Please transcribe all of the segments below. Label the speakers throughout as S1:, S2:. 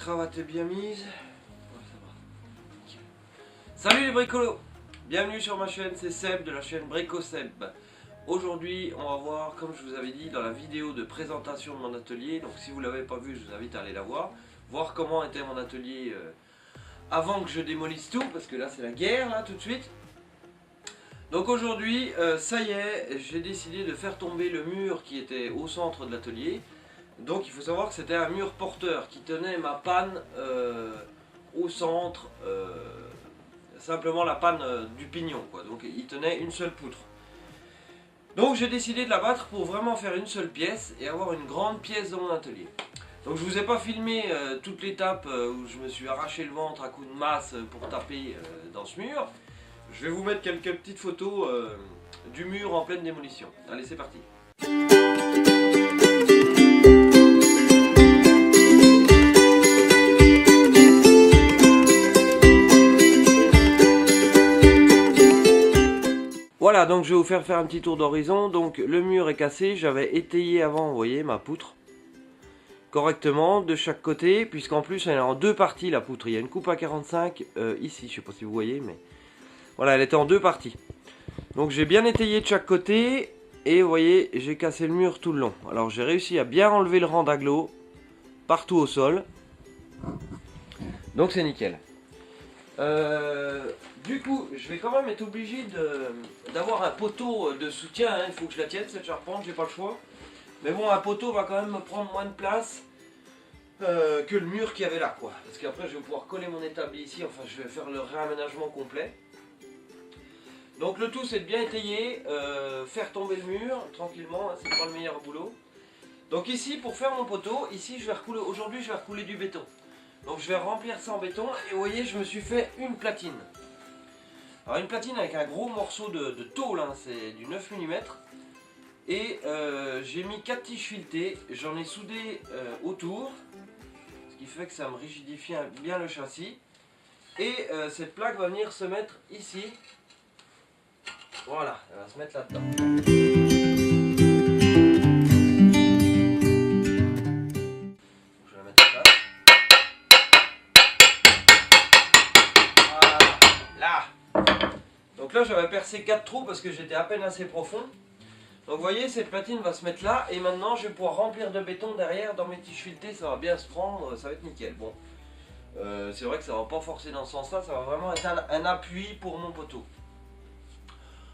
S1: cravate est bien mise. Ouais, ça va. Salut les bricolos, bienvenue sur ma chaîne, c'est Seb de la chaîne Brico Seb. Aujourd'hui on va voir, comme je vous avais dit dans la vidéo de présentation de mon atelier, donc si vous ne l'avez pas vu je vous invite à aller la voir comment était mon atelier avant que je démolisse tout, parce que là c'est la guerre là tout de suite. Donc aujourd'hui, ça y est, j'ai décidé de faire tomber le mur qui était au centre de l'atelier. Donc il faut savoir que c'était un mur porteur qui tenait ma panne au centre, simplement la panne du pignon, quoi. Donc il tenait une seule poutre. Donc j'ai décidé de la battre pour vraiment faire une seule pièce et avoir une grande pièce dans mon atelier. Donc je vous ai pas filmé toute l'étape où je me suis arraché le ventre à coups de masse pour taper dans ce mur. Je vais vous mettre quelques petites photos du mur en pleine démolition. Allez, c'est parti. Voilà, donc je vais vous faire un petit tour d'horizon. Donc le mur est cassé, j'avais étayé avant, vous voyez, ma poutre correctement de chaque côté, puisqu'en plus elle est en deux parties la poutre. Il y a une coupe à 45 ici, je sais pas si vous voyez, mais voilà, elle était en deux parties. Donc j'ai bien étayé de chaque côté et vous voyez, j'ai cassé le mur tout le long. Alors j'ai réussi à bien enlever le rang d'agglo partout au sol. Donc c'est nickel. Du coup, je vais quand même être obligé d'avoir un poteau de soutien, hein. Il faut que je la tienne cette charpente, j'ai pas le choix. Mais bon, un poteau va quand même me prendre moins de place que le mur qu'il y avait là, quoi. Parce qu'après je vais pouvoir coller mon établi ici, enfin je vais faire le réaménagement complet. Donc le tout c'est de bien étayer, faire tomber le mur tranquillement, hein, c'est pas le meilleur boulot. Donc ici pour faire mon poteau, ici je vais recouler, aujourd'hui je vais recouler du béton. Donc je vais remplir ça en béton et vous voyez je me suis fait une platine. Alors une platine avec un gros morceau de tôle, hein, c'est du 9 mm. Et j'ai mis 4 tiges filetées, j'en ai soudé autour, ce qui fait que ça me rigidifie bien le châssis. Et cette plaque va venir se mettre ici. Voilà, elle va se mettre là-dedans. Je vais la mettre là. Voilà, là. Donc là j'avais percé 4 trous parce que j'étais à peine assez profond. Donc vous voyez, cette platine va se mettre là et maintenant je vais pouvoir remplir de béton derrière dans mes tiges filetées, ça va bien se prendre, ça va être nickel. Bon, c'est vrai que ça va pas forcer dans ce sens-là, ça va vraiment être un appui pour mon poteau.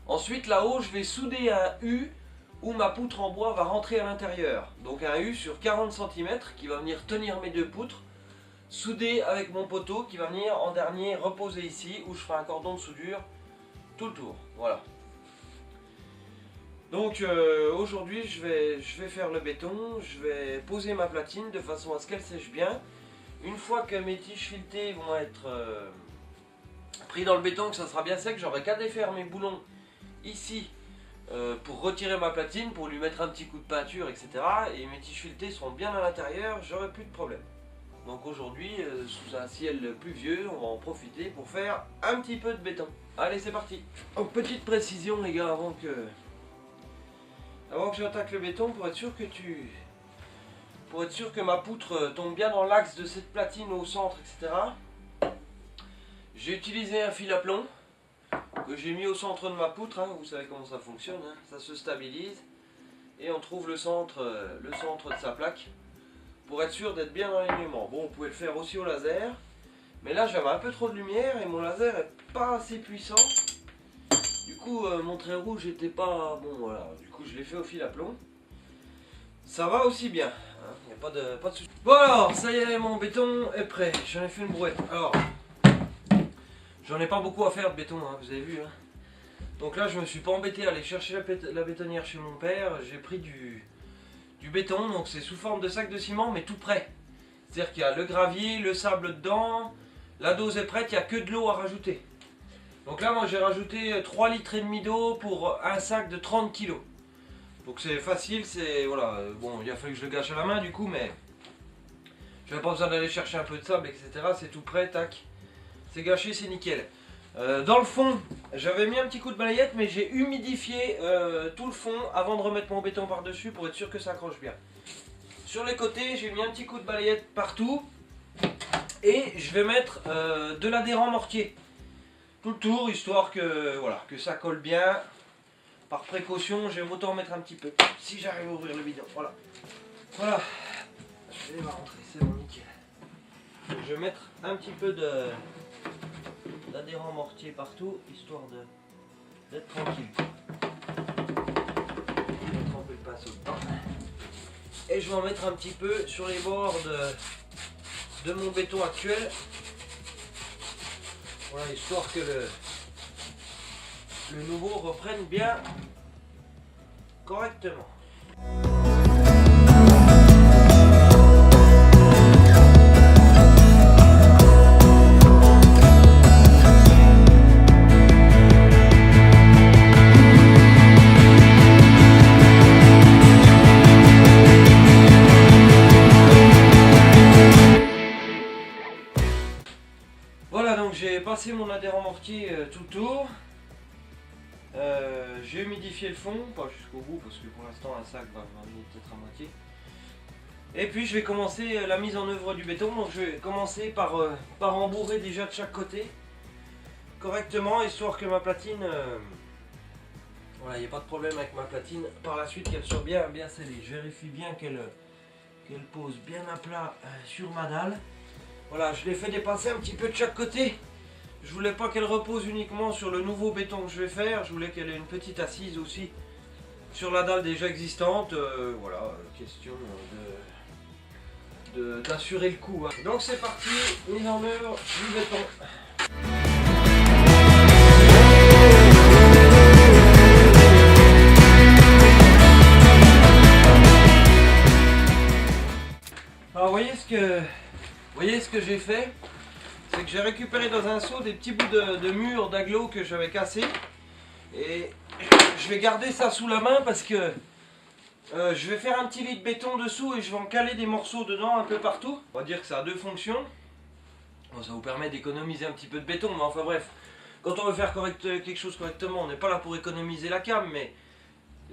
S1: Ensuite là-haut je vais souder un U où ma poutre en bois va rentrer à l'intérieur. Donc un U sur 40 cm qui va venir tenir mes deux poutres, soudé avec mon poteau qui va venir en dernier reposer ici où je ferai un cordon de soudure tout le tour. Voilà. Donc aujourd'hui je vais faire le béton, je vais poser ma platine de façon à ce qu'elle sèche bien. Une fois que mes tiges filetées vont être pris dans le béton, que ça sera bien sec, j'aurai qu'à défaire mes boulons ici pour retirer ma platine, pour lui mettre un petit coup de peinture, etc. Et mes tiges filetées seront bien à l'intérieur, j'aurai plus de problème. Donc aujourd'hui, sous un ciel pluvieux, on va en profiter pour faire un petit peu de béton. Allez, c'est parti. Donc petite précision les gars, avant que j'attaque le béton, pour être sûr que ma poutre tombe bien dans l'axe de cette platine au centre, etc. J'ai utilisé un fil à plomb que j'ai mis au centre de ma poutre, hein. Vous savez comment ça fonctionne, hein. Ça se stabilise et on trouve le centre de sa plaque pour être sûr d'être bien dans l'alignement. Bon, vous pouvez le faire aussi au laser, mais là j'avais un peu trop de lumière et mon laser est pas assez puissant. Du coup mon trait rouge n'était pas bon, voilà. Du coup je l'ai fait au fil à plomb. Ça va aussi bien, hein. Il n'y a pas de souci. Bon alors, ça y est, mon béton est prêt. J'en ai fait une brouette. Alors, j'en ai pas beaucoup à faire de béton, hein, vous avez vu, hein. Donc là je me suis pas embêté à aller chercher la bétonnière chez mon père. J'ai pris du béton, donc c'est sous forme de sac de ciment mais tout prêt. C'est-à-dire qu'il y a le gravier, le sable dedans, la dose est prête, il n'y a que de l'eau à rajouter. Donc là moi j'ai rajouté 3,5 litres d'eau pour un sac de 30 kg. Donc c'est facile, c'est voilà, bon il a fallu que je le gâche à la main du coup, mais j'avais pas besoin d'aller chercher un peu de sable, etc. C'est tout prêt, tac, c'est gâché, c'est nickel. Dans le fond, j'avais mis un petit coup de balayette, mais j'ai humidifié tout le fond avant de remettre mon béton par dessus pour être sûr que ça accroche bien. Sur les côtés, j'ai mis un petit coup de balayette partout Et je vais mettre de l'adhérent mortier tout le tour, histoire que, voilà, que ça colle bien. Par précaution, je vais autant mettre un petit peu, si j'arrive à ouvrir le bidon. Voilà. Voilà. Je vais la rentrer, c'est bon, nickel. Donc, je vais mettre un petit peu d'adhérent mortier partout, histoire d'être tranquille. Je vais tremper le pinceau dedans. Et je vais en mettre un petit peu sur les bords de mon béton actuel. Voilà, histoire que le nouveau reprenne bien correctement. Voilà, donc j'ai passé mon adhérent mortier tout le tour. J'ai humidifié le fond, pas jusqu'au bout parce que pour l'instant un sac va m'amener peut-être à moitié. Et puis je vais commencer la mise en œuvre du béton. Donc je vais commencer par embourrer déjà de chaque côté correctement, histoire que ma platine, voilà, il n'y a pas de problème avec ma platine par la suite, qu'elle soit bien scellée. Je vérifie bien qu'elle pose bien à plat sur ma dalle. Voilà, je l'ai fait dépasser un petit peu de chaque côté. Je voulais pas qu'elle repose uniquement sur le nouveau béton que je vais faire. Je voulais qu'elle ait une petite assise aussi sur la dalle déjà existante. Voilà, question d'assurer le coup. Hein. Donc c'est parti, mise en œuvre du béton. Alors voyez ce que j'ai fait, c'est que j'ai récupéré dans un seau des petits bouts de mur d'agglo que j'avais cassé. Et je vais garder ça sous la main parce que je vais faire un petit lit de béton dessous et je vais en caler des morceaux dedans un peu partout. On va dire que ça a deux fonctions. Bon, ça vous permet d'économiser un petit peu de béton, mais enfin bref, quand on veut faire quelque chose correctement, on n'est pas là pour économiser la cam, mais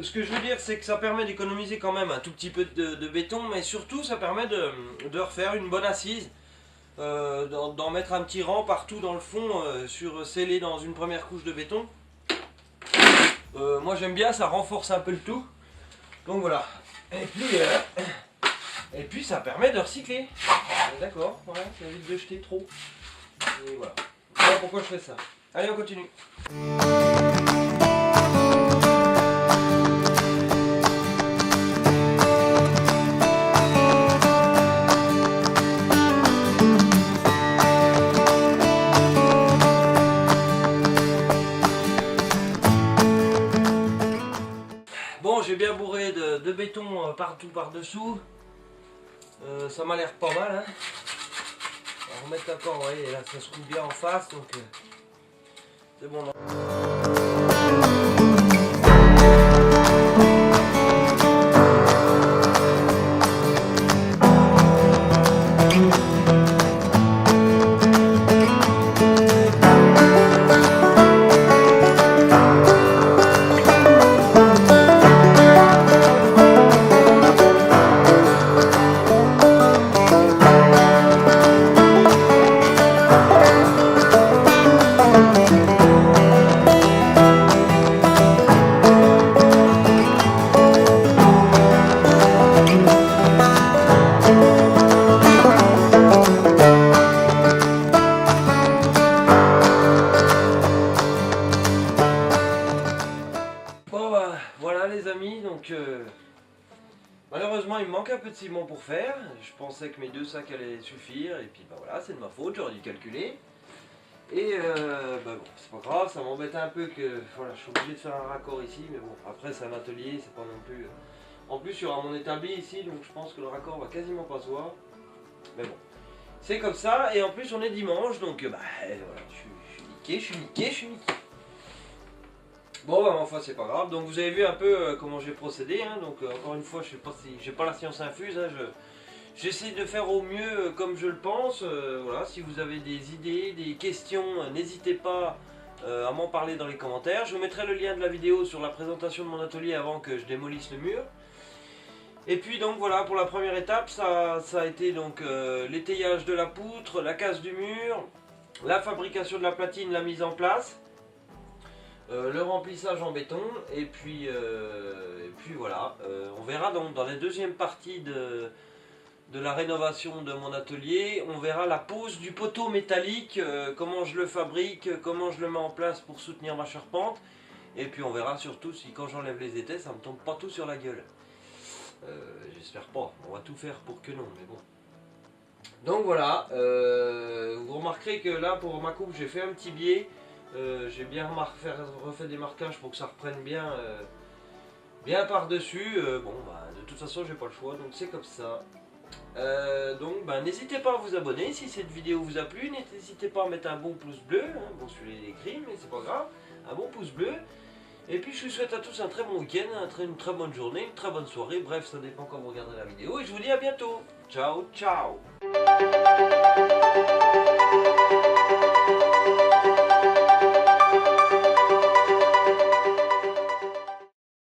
S1: ce que je veux dire, c'est que ça permet d'économiser quand même un tout petit peu de béton, mais surtout ça permet de refaire une bonne assise, d'en mettre un petit rang partout dans le fond, scellé dans une première couche de béton. Moi j'aime bien, ça renforce un peu le tout. Donc voilà. Et puis ça permet de recycler. D'accord, voilà, ça évite de jeter trop. Et voilà. Voilà pourquoi je fais ça. Allez, on continue. Bon, j'ai bien bourré de béton partout par-dessous. Ça m'a l'air pas mal. Hein. On va remettre encore, vous voyez, là ça se coule bien en face, donc c'est bon. Malheureusement il me manque un peu de ciment pour faire. Je pensais que mes 2 sacs allaient suffire et puis bah voilà, c'est de ma faute, j'aurais dû calculer. Et bah bon, c'est pas grave, ça m'embête un peu que voilà, je suis obligé de faire un raccord ici, mais bon, après c'est un atelier, c'est pas non plus. En plus il y aura mon établi ici, donc je pense que le raccord va quasiment pas se voir. Mais bon, c'est comme ça, et en plus on est dimanche, donc bah voilà, je suis niqué. Bon bah enfin c'est pas grave, donc vous avez vu un peu comment j'ai procédé, hein. Donc encore une fois je sais pas si j'ai pas la science infuse, hein. J'essaie de faire au mieux comme je le pense, voilà, si vous avez des idées, des questions, n'hésitez pas à m'en parler dans les commentaires. Je vous mettrai le lien de la vidéo sur la présentation de mon atelier avant que je démolisse le mur. Et puis donc voilà, pour la première étape, ça a été donc l'étayage de la poutre, la casse du mur, la fabrication de la platine, la mise en place, le remplissage en béton, et puis voilà. On verra donc dans la deuxième partie de la rénovation de mon atelier, on verra la pose du poteau métallique, comment je le fabrique, comment je le mets en place pour soutenir ma charpente, et puis on verra surtout si quand j'enlève les étais, ça me tombe pas tout sur la gueule. J'espère pas, on va tout faire pour que non, mais bon. Donc voilà, vous remarquerez que là pour ma coupe j'ai fait un petit biais, j'ai bien refait des marquages pour que ça reprenne bien, bien par dessus. Bon bah de toute façon j'ai pas le choix, donc c'est comme ça. Donc bah, n'hésitez pas à vous abonner si cette vidéo vous a plu, n'hésitez pas à mettre un bon pouce bleu, hein. Bon celui-là il est écrit mais c'est pas grave, un bon pouce bleu. Et puis je vous souhaite à tous un très bon week-end, une très bonne journée, une très bonne soirée, bref ça dépend quand vous regarderez la vidéo et je vous dis à bientôt. Ciao ciao.